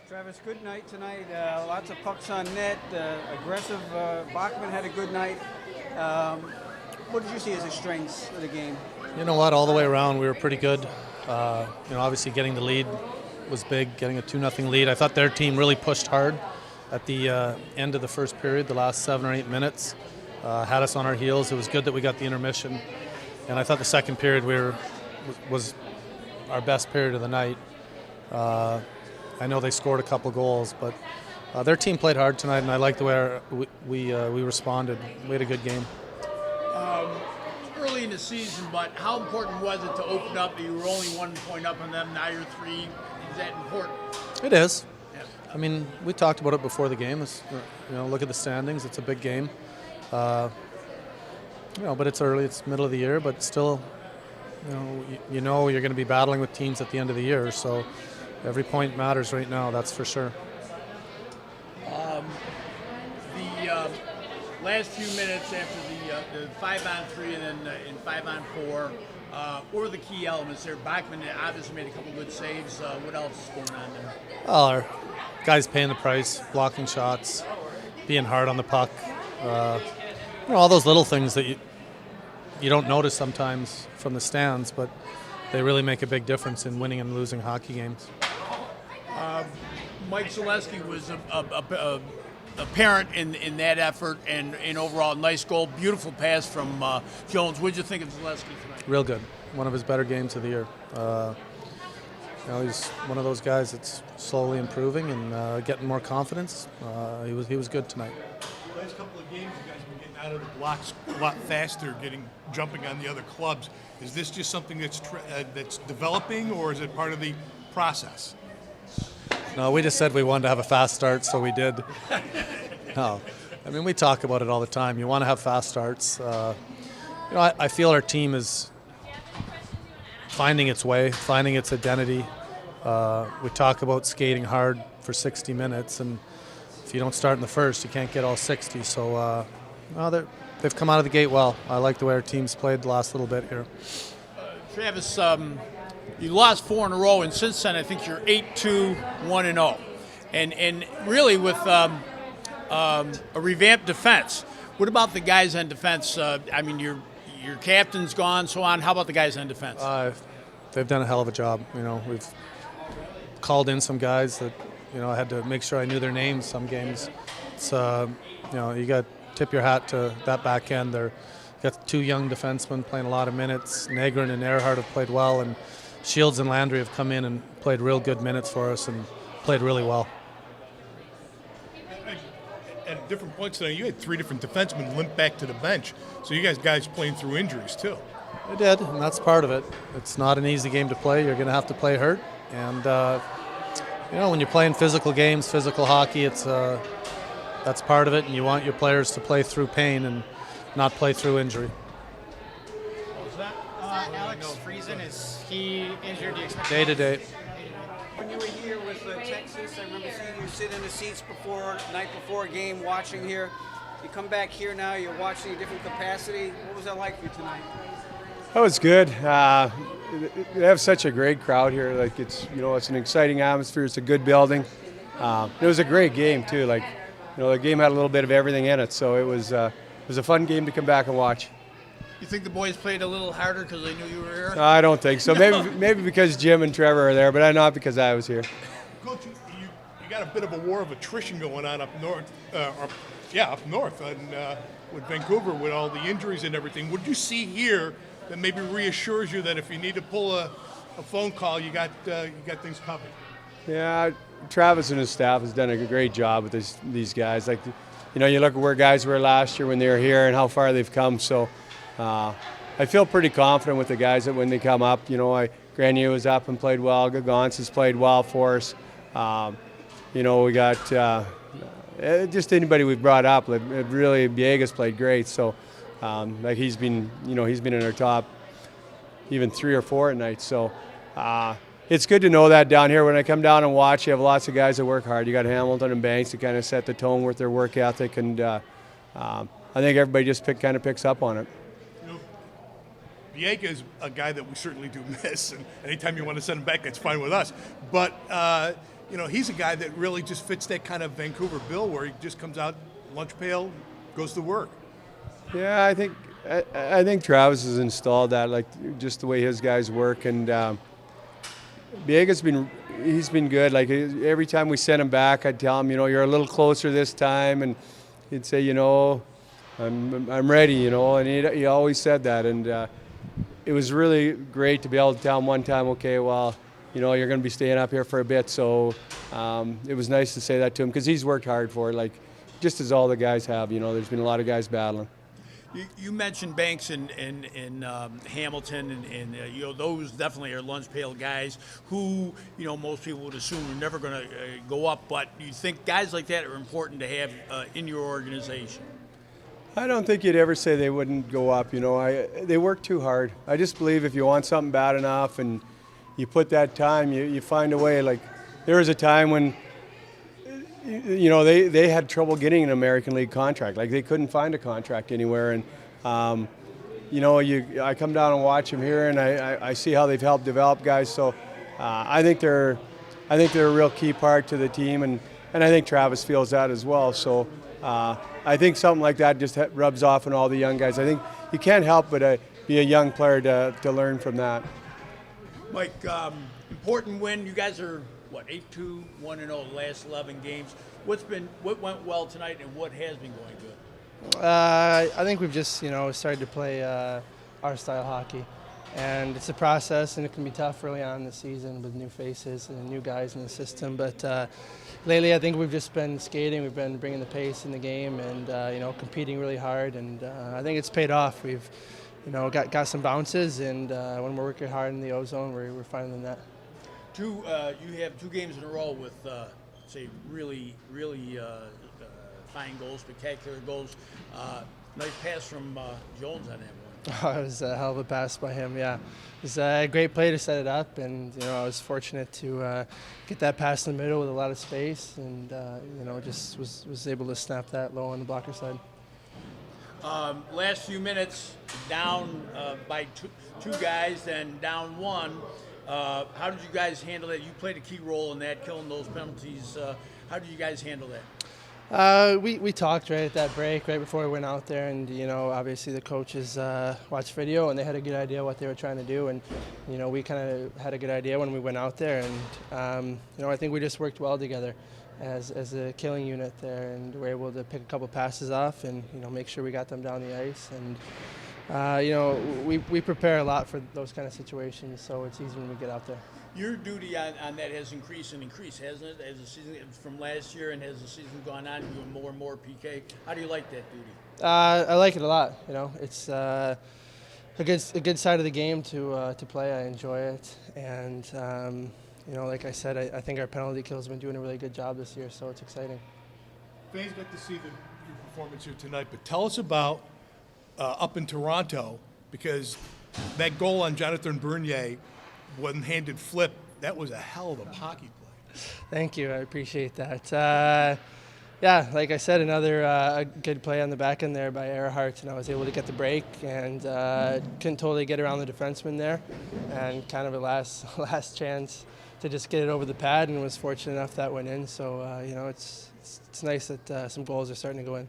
Travis, good night tonight. Lots of pucks on net. Aggressive. Bachman had a good night. What did you see as the strengths of the game? You know what? All the way around, we were pretty good. Obviously getting the lead was big, getting a 2-0 lead. I thought their team really pushed hard at the end of the first period, the last 7 or 8 minutes. Had us on our heels. It was good that we got the intermission. And I thought the second period was our best period of the night. I know they scored a couple goals, but their team played hard tonight, and I liked the way we responded. We had a good game. Early in the season, but how important was it to open up? You were only 1 point up on them, now you're 3. Is that important? It is. Yeah. I mean, we talked about it before the game. Look at the standings. It's a big game. But it's early. It's middle of the year, but still, you're going to be battling with teams at the end of the year. So every point matters right now. That's for sure. The last few minutes after the 5-on-3 and then in 5-on-4, what were the key elements there? Bachman obviously made a couple good saves. What else is going on there? Well, our guys paying the price, blocking shots, being hard on the puck. All those little things that you don't notice sometimes from the stands, but they really make a big difference in winning and losing hockey games. Mike Zalewski was a parent in that effort and overall nice goal, beautiful pass from Jones. What did you think of Zalewski tonight? Real good. One of his better games of the year. He's one of those guys that's slowly improving and getting more confidence. He was good tonight. The last couple of games, you guys have been getting out of the blocks a lot faster, jumping on the other clubs. Is this just something that's developing, or is it part of the process? No, we just said we wanted to have a fast start, so we did. No, I mean, we talk about it all the time. You want to have fast starts. I feel our team is finding its way, finding its identity. We talk about skating hard for 60 minutes, and if you don't start in the first, you can't get all 60. So they've come out of the gate well. I like the way our team's played the last little bit here. Travis, you lost 4 in a row, and since then I think you're 8-2, 1-0, and really with a revamped defense. What about the guys on defense? Your captain's gone, so on. How about the guys on defense? They've done a hell of a job. We've called in some guys that I had to make sure I knew their names. Some games, it's you got to tip your hat to that back end. They're got 2 young defensemen playing a lot of minutes. Negrin and Earhart have played well, and Shields and Landry have come in and played real good minutes for us and played really well. At different points tonight, you had 3 different defensemen limp back to the bench. So you guys playing through injuries too. We did, and that's part of it. It's not an easy game to play. You're going to have to play hurt, and when you're playing physical games, physical hockey, that's part of it, and you want your players to play through pain and not play through injury. Alex Friesen, is he injured? Do you expect Day to day. When you were here with Texas, I remember seeing you sit in the seats night before a game, watching here. You come back here now, you're watching a different capacity. What was that like for you tonight? That was good. We have such a great crowd here. Like it's an exciting atmosphere. It's a good building. It was a great game too. The game had a little bit of everything in it, so it was a fun game to come back and watch. You think the boys played a little harder because they knew you were here? I don't think so. Maybe because Jim and Trevor are there, but not because I was here. Coach, you got a bit of a war of attrition going on up north. Up north, and with Vancouver, with all the injuries and everything. What did you see here that maybe reassures you that if you need to pull a phone call, you got things covered? Yeah, Travis and his staff has done a great job with these guys. You look at where guys were last year when they were here and how far they've come. So I feel pretty confident with the guys that when they come up, Grenier was up and played well. Gagance has played well for us. We got just anybody we've brought up. Really, Viegas played great. So he's been in our top even 3 or 4 at night. So it's good to know that down here. When I come down and watch, you have lots of guys that work hard. You got Hamilton and Banks to kind of set the tone with their work ethic, and I think everybody just kind of picks up on it. Viegas is a guy that we certainly do miss, and anytime you want to send him back, that's fine with us. But you know, he's a guy that really just fits that kind of Vancouver bill where he just comes out, lunch pail, goes to work. Yeah, I think Travis has installed that, like just the way his guys work, and Viega's he's been good. Like every time we send him back, I'd tell him, you know, you're a little closer this time, and he'd say, you know, I'm ready, you know, and he always said that, and it was really great to be able to tell him one time, okay, well, you know, you're going to be staying up here for a bit, so it was nice to say that to him because he's worked hard for it, like just as all the guys have. You know, there's been a lot of guys battling. You mentioned Banks and Hamilton, and you know, those definitely are lunch pail guys who, you know, most people would assume are never going to go up. But you think guys like that are important to have in your organization? I don't think you'd ever say they wouldn't go up. You know, they work too hard. I just believe if you want something bad enough and you put that time, you find a way. Like there was a time when, you know, they had trouble getting an American League contract. Like they couldn't find a contract anywhere. And, you know, I come down and watch them here, and I see how they've helped develop guys. So I think they're a real key part to the team, and I think Travis feels that as well. So I think something like that just rubs off on all the young guys. I think you can't help but be a young player to learn from that. Mike, important win. You guys are, what, 8-2, 1-0 the last 11 games. What went well tonight, and what has been going good? I think we've just, you know, started to play our style hockey, and it's a process, and it can be tough early on in the season with new faces and new guys in the system. But lately, I think we've just been skating. We've been bringing the pace in the game, and you know, competing really hard. And I think it's paid off. We've, you know, got some bounces, and when we're working hard in the O-zone, we're finding that. You have 2 games in a row with, say, really fine goals, spectacular goals. Nice pass from Jones on that one. Oh, it was a hell of a pass by him, yeah. It was a great play to set it up, and, you know, I was fortunate to get that pass in the middle with a lot of space, and, you know, just was able to snap that low on the blocker side. Last few minutes, down by two guys, then down one. How did you guys handle that? You played a key role in that, killing those penalties. How did you guys handle that? We talked right at that break, right before we went out there, and, you know, obviously the coaches watched video, and they had a good idea what they were trying to do, and, you know, we kind of had a good idea when we went out there, and, you know, I think we just worked well together as a killing unit there, and we were able to pick a couple passes off and, you know, make sure we got them down the ice. And you know, we prepare a lot for those kind of situations, so it's easy when we get out there. Your duty on that has increased, hasn't it? As the season from last year, and as the season gone on, you're doing more and more PK. How do you like that duty? I like it a lot. You know, it's a good side of the game to play. I enjoy it, and you know, like I said, I think our penalty kills have been doing a really good job this year, so it's exciting. Fans got to see your performance here tonight, but tell us about up in Toronto, because that goal on Jonathan Bernier, one-handed flip, that was a hell of a hockey play. Thank you. I appreciate that. Yeah, like I said, another a good play on the back end there by Earhart, and I was able to get the break and couldn't totally get around the defenseman there, and kind of a last chance to just get it over the pad, and was fortunate enough that went in. So you know, it's nice that some goals are starting to go in.